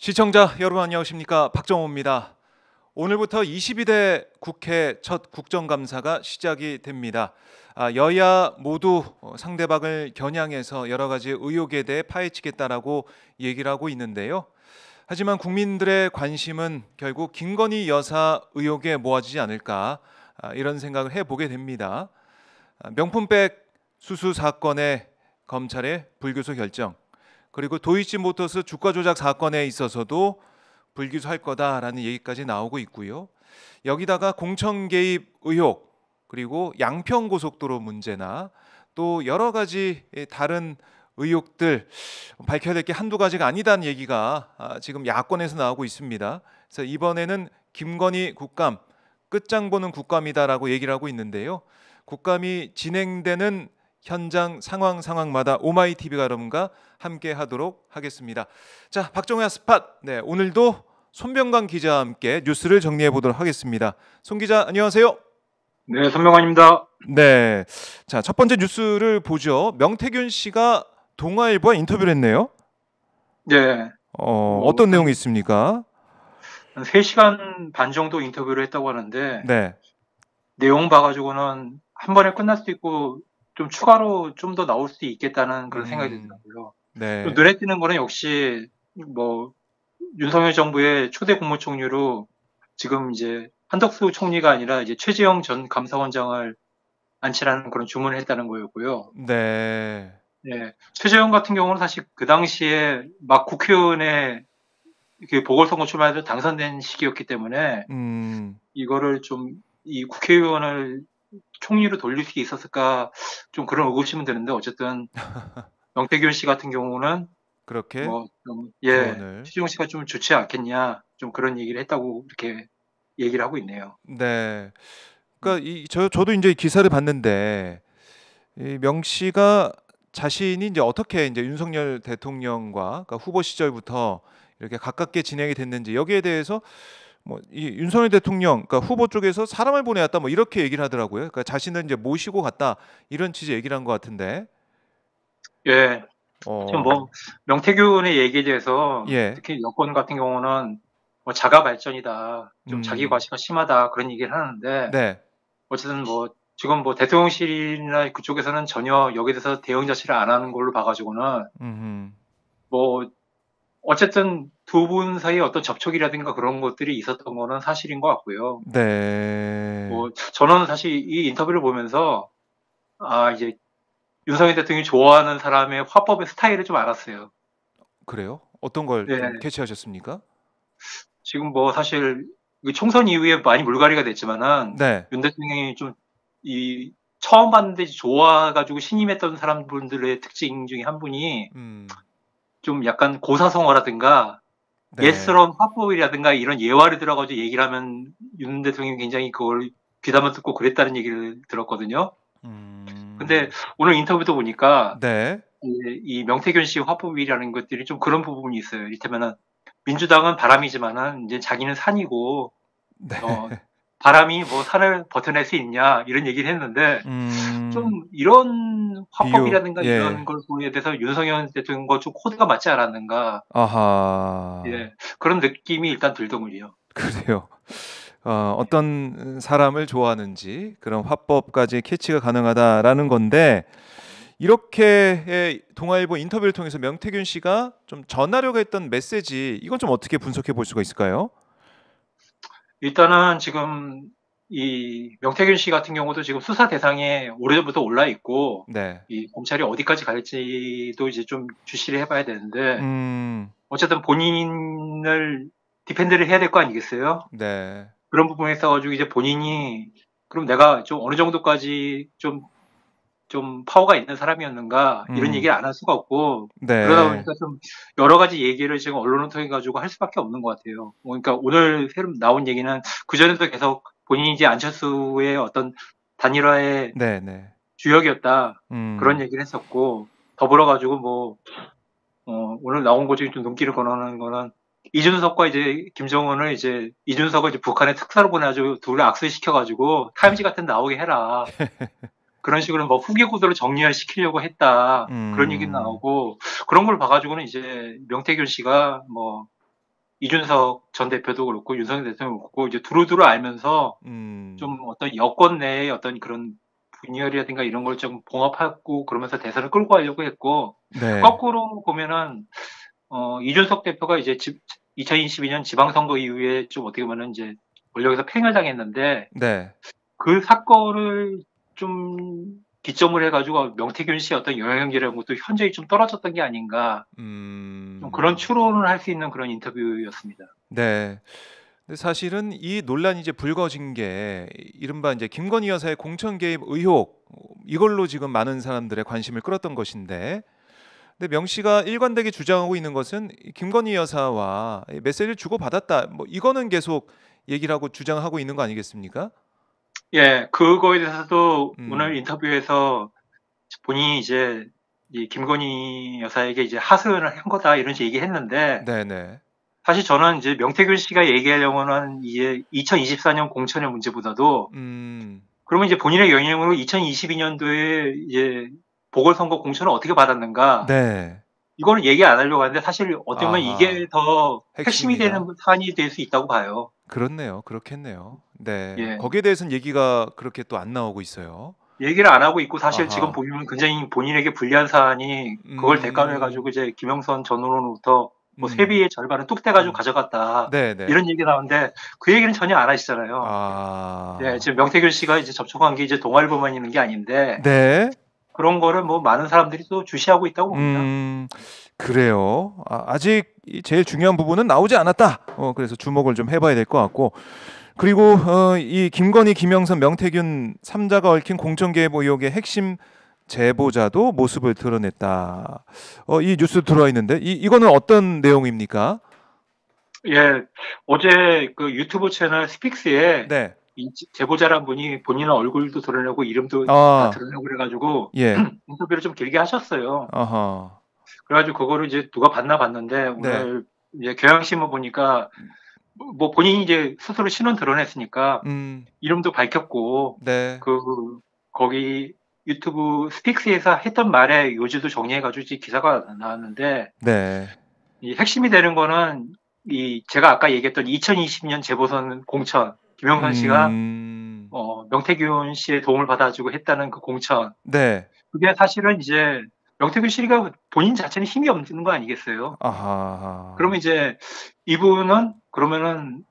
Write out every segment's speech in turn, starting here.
시청자 여러분 안녕하십니까? 박정호입니다. 오늘부터 22대 국회 첫 국정감사가 시작이 됩니다. 여야 모두 상대방을 겨냥해서 여러 가지 의혹에 대해 파헤치겠다라고 얘기를 하고 있는데요. 하지만 국민들의 관심은 결국 김건희 여사 의혹에 모아지지 않을까 이런 생각을 해보게 됩니다. 명품백 수수 사건의 검찰의 불기소 결정, 그리고 도이치모터스 주가 조작 사건에 있어서도 불기소할 거다라는 얘기까지 나오고 있고요. 여기다가 공천 개입 의혹, 그리고 양평 고속도로 문제나 또 여러 가지 다른 의혹들 밝혀야 될 게 한두 가지가 아니다는 얘기가 지금 야권에서 나오고 있습니다. 그래서 이번에는 김건희 국감 끝장 보는 국감이다라고 얘기를 하고 있는데요. 국감이 진행되는 현장 상황마다 오마이TV가 여러분과 함께 하도록 하겠습니다. 자, 박정호의 스팟. 네, 오늘도 손병관 기자와 함께 뉴스를 정리해 보도록 하겠습니다. 손 기자 안녕하세요. 네, 손병관입니다. 네, 자, 첫 번째 뉴스를 보죠. 명태균 씨가 동아일보와 인터뷰를 했네요. 네. 어떤 내용이 있습니까? 한 3시간 반 정도 인터뷰를 했다고 하는데, 네. 내용 봐가지고는 한 번에 끝날 수도 있고, 좀 추가로 좀 더 나올 수도 있겠다는 그런 생각이 들더라고요. 또 네. 눈에 띄는 거는 역시, 윤석열 정부의 초대 국무총리로 지금 이제 한덕수 총리가 아니라 이제 최재형 전 감사원장을 안치라는 그런 주문을 했다는 거였고요. 네. 네. 최재형 같은 경우는 사실 그 당시에 막 국회의원에 이렇게 보궐선거 출마해서 당선된 시기였기 때문에 이거를 좀 이 국회의원을 총리로 돌릴 수 있었을까 좀 그런 의구심은 드는데 어쨌든 명태균 씨 같은 경우는 그렇게 조언을. 최재형 씨가 좀 좋지 않겠냐 좀 그런 얘기를 했다고 이렇게 얘기를 하고 있네요. 네. 그러니까 저도 이제 기사를 봤는데 이 명 씨가 자신이 이제 어떻게 이제 윤석열 대통령과 그러니까 후보 시절부터 이렇게 가깝게 진행이 됐는지 여기에 대해서 뭐 이 윤석열 대통령 그러니까 후보 쪽에서 사람을 보내왔다 뭐 이렇게 얘기를 하더라고요. 그러니까 자신을 이제 모시고 갔다 이런 취지 얘기를 한 것 같은데. 예. 지금 어, 명태균의 얘기에 대해서 예. 특히 여권 같은 경우는 자가 발전이다, 좀 자기 음, 과시가 심하다 그런 얘기를 하는데 네. 어쨌든 지금 대통령실이나 그쪽에서는 전혀 여기에 대해서 대응 자체를 안 하는 걸로 봐가지고는 음, 뭐 어쨌든 두 분 사이에 어떤 접촉이라든가 그런 것들이 있었던 거는 사실인 것 같고요. 네. 저는 사실 이 인터뷰를 보면서 이제 윤석열 대통령이 좋아하는 사람의 화법의 스타일을 좀 알았어요. 그래요? 어떤 걸 좀 네. 캐치하셨습니까? 지금 사실 총선 이후에 많이 물갈이가 됐지만은 네. 윤 대통령이 좀 처음 봤는데 좋아가지고 신임했던 사람분들의 특징 중에 한 분이 음, 좀 약간 고사성어라든가 네. 예스러운 화법이라든가 이런 예화를 들어가지고 얘기를 하면 윤 대통령이 굉장히 그걸 귀담아 듣고 그랬다는 얘기를 들었거든요. 근데 오늘 인터뷰도 보니까 네. 이 명태균 씨 화법이라는 것들이 좀 그런 부분이 있어요. 이를테면은 민주당은 바람이지만은 이제 자기는 산이고 네. 바람이 산을 버텨낼 수 있냐 이런 얘기를 했는데 좀 이런 비유, 화법이라든가 예. 이런 것에 대해서 윤석열 대통령과 좀 코드가 맞지 않았는가 아하. 그런 느낌이 일단 들더군요. 그래요. 어떤 사람을 좋아하는지 그런 화법까지 캐치가 가능하다라는 건데 이렇게 동아일보 인터뷰를 통해서 명태균 씨가 좀 전하려고 했던 메시지 이건 좀 어떻게 분석해 볼 수가 있을까요? 일단은 지금 이 명태균 씨 같은 경우도 지금 수사 대상에 오래전부터 올라 있고 네. 이 검찰이 어디까지 갈지도 이제 좀 주시를 해봐야 되는데 음, 어쨌든 본인을 디펜드를 해야 될 거 아니겠어요? 네. 그런 부분에 있어가지고 이제 본인이 그럼 내가 좀 어느 정도까지 좀 파워가 있는 사람이었는가 이런 음, 얘기를 안 할 수가 없고 그러다 네. 보니까 좀 여러 가지 얘기를 지금 언론을 통해 가지고 할 수밖에 없는 것 같아요. 그러니까 오늘 새로 나온 얘기는 그 전에도 계속 본인이 이제 안철수의 어떤 단일화의 네, 네. 주역이었다 그런 음, 얘기를 했었고 더불어 가지고 오늘 나온 것 중에 좀 눈길을 권하는 거는 이준석과 이제 김정은을 이제 이준석을 이제 북한에 특사로 보내가지고 둘을 악수시켜가지고 타임지 같은 데 나오게 해라. 그런 식으로 후기 구도를 정리시키려고 했다. 그런 얘기 음, 나오고 그런 걸 봐가지고는 이제 명태균 씨가 이준석 전 대표도 그렇고 윤석열 대통령도 그렇고 이제 두루두루 알면서 좀 어떤 여권 내의 어떤 그런 분열이라든가 이런 걸 좀 봉합하고 그러면서 대선을 끌고 가려고 했고 네. 거꾸로 보면은 이준석 대표가 이제 2022년 지방선거 이후에 좀 어떻게 보면 이제 권력에서 팽을 당했는데 네. 그 사건을 좀 기점을 해가지고 명태균 씨의 어떤 영향력이라는 것도 현저히 좀 떨어졌던 게 아닌가. 좀 그런 추론을 할 수 있는 그런 인터뷰였습니다. 네. 근데 사실은 이 논란이 이제 불거진 게 이른바 이제 김건희 여사의 공천 개입 의혹 이걸로 지금 많은 사람들의 관심을 끌었던 것인데, 근데 명 씨가 일관되게 주장하고 있는 것은 김건희 여사와 메시지를 주고 받았다. 뭐 이거는 계속 얘기를 하고 주장하고 있는 거 아니겠습니까? 예, 그거에 대해서도 오늘 인터뷰에서 본인이 이제 이 김건희 여사에게 이제 하소연을 한 거다 이런 식으로 얘기했는데, 네네. 사실 저는 이제 명태균 씨가 얘기하려고는 이제 2024년 공천의 문제보다도 그러면 이제 본인의 영향으로 2022년도에 이제 보궐선거 공천을 어떻게 받았는가? 네. 이거는 얘기 안 하려고 하는데 사실 어떻게 보면 이게 아하. 더 핵심이 핵심이다. 되는 사안이 될 수 있다고 봐요. 그렇네요. 그렇겠네요. 네. 예. 거기에 대해서는 얘기가 그렇게 또 안 나오고 있어요. 얘기를 안 하고 있고 사실 아하. 지금 보면 굉장히 본인에게 불리한 사안이 그걸 대가로 해가지고 이제 김영선 전 의원으로부터 뭐 세비의 절반을 뚝 떼가지고 가져갔다. 네네. 이런 얘기 나오는데 그 얘기는 전혀 안 하시잖아요. 아. 네, 지금 명태균 씨가 이제 접촉한 게 이제 동아일보만 있는 게 아닌데 네. 그런 거를 뭐 많은 사람들이 또 주시하고 있다고 봅니다. 그래요. 아직 제일 중요한 부분은 나오지 않았다. 그래서 주목을 좀 해봐야 될 것 같고, 그리고 이 김건희, 김영선, 명태균 3자가 얽힌 공천 개입 의혹의 핵심 제보자도 모습을 드러냈다. 이 뉴스 들어와 있는데 이거는 어떤 내용입니까? 예, 어제 그 유튜브 채널 스픽스에 네. 이 제보자란 분이 본인의 얼굴도 드러내고 이름도 다 드러내고 그래가지고 예. 인터뷰를 좀 길게 하셨어요. 아하. 그래가지고 그거를 이제 누가 봤나 봤는데 오늘 이제 경향신문 보니까 뭐 본인이 이제 스스로 신원 드러냈으니까 이름도 밝혔고 네. 거기 유튜브 스픽스에서 했던 말에 요지도 정리해가지고 이제 기사가 나왔는데 네. 이 핵심이 되는 거는 이 제가 아까 얘기했던 2020년 재보선 공천 김영선 씨가 명태균 씨의 도움을 받아주고 했다는 그 공천. 네. 그게 사실은 이제 명태균 씨가 본인 자체는 힘이 없는 거 아니겠어요? 아하. 그러면 이제 이분은 그러면은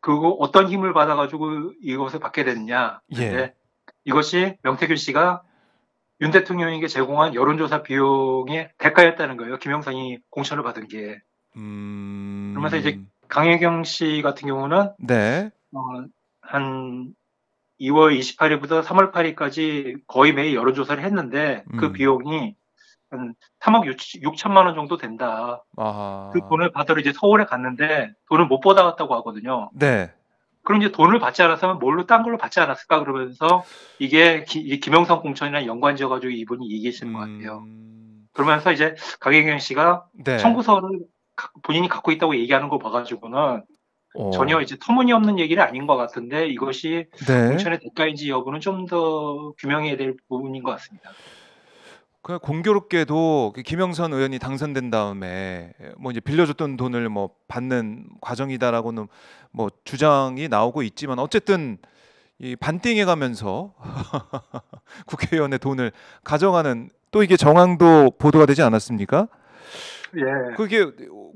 그거 어떤 힘을 받아가지고 이것을 받게 됐냐? 근데 이것이 명태균 씨가 윤 대통령에게 제공한 여론조사 비용의 대가였다는 거예요. 김영선이 공천을 받은 게. 그러면서 이제 강혜경 씨 같은 경우는 네. 한 2월 28일부터 3월 8일까지 거의 매일 여론조사를 했는데 그 비용이 한 3억 6천만 원 정도 된다. 아하. 그 돈을 받으러 이제 서울에 갔는데 돈을 못 받아갔다고 하거든요. 네. 그럼 이제 돈을 받지 않았으면 뭘로 딴 걸로 받지 않았을까 그러면서 이게 김영선 공천이랑 연관지어가지고 이분이 얘기하시는 것 같아요. 그러면서 이제 강혜경 씨가 청구서를 본인이 갖고 있다고 얘기하는 거 봐가지고는 전혀 이제 터무니없는 얘기는 아닌 것 같은데 이것이 공천의 대가인지 여부는 좀 더 규명해야 될 부분인 것 같습니다. 그 공교롭게도 김영선 의원이 당선된 다음에 뭐 이제 빌려줬던 돈을 뭐 받는 과정이다라고는 뭐 주장이 나오고 있지만 어쨌든 이 반띵해 가면서 국회의원의 돈을 가져가는 또 이게 정황도 보도가 되지 않았습니까? 예. 그게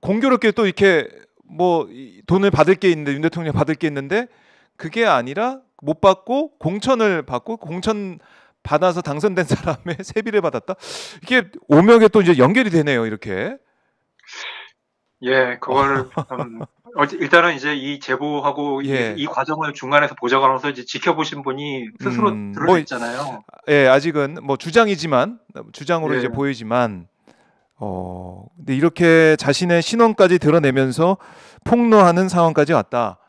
공교롭게 또 이렇게 뭐 돈을 받을 게 있는데 윤 대통령 받을 게 있는데 그게 아니라 못 받고 공천을 받고 공천 받아서 당선된 사람의 세비를 받았다. 이게 오명에 또 이제 연결이 되네요, 이렇게. 예, 그걸 일단은 이제 이 제보하고 이 과정을 중간에서 보좌관으로서 이제 지켜보신 분이 스스로 드러냈잖아요. 예, 아직은 뭐 주장으로 이제 보이지만, 근데 이렇게 자신의 신원까지 드러내면서 폭로하는 상황까지 왔다.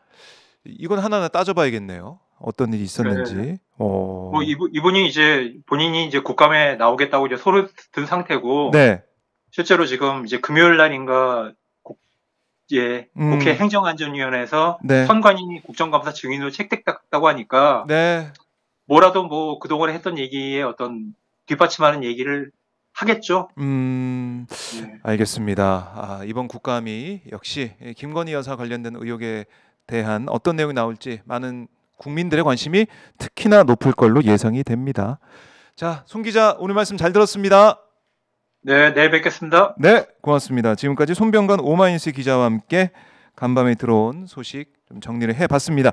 이건 하나하나 따져봐야겠네요. 어떤 일이 있었는지. 네. 뭐 이분이 이제 본인이 이제 국감에 나오겠다고 이제 소를 든 상태고, 실제로 지금 이제 금요일 날인가 국회 행정안전위원회에서 선관위 국정감사 증인으로 채택됐다고 하니까 뭐라도 뭐 그동안에 했던 얘기에 어떤 뒷받침하는 얘기를 하겠죠. 알겠습니다. 이번 국감이 역시 김건희 여사 관련된 의혹에 대한 어떤 내용이 나올지 많은 국민들의 관심이 특히나 높을 걸로 예상이 됩니다. 자, 손 기자 오늘 말씀 잘 들었습니다. 네, 내일 뵙겠습니다. 네, 고맙습니다. 지금까지 손병관 오마이뉴스 기자와 함께 간밤에 들어온 소식 좀 정리를 해봤습니다.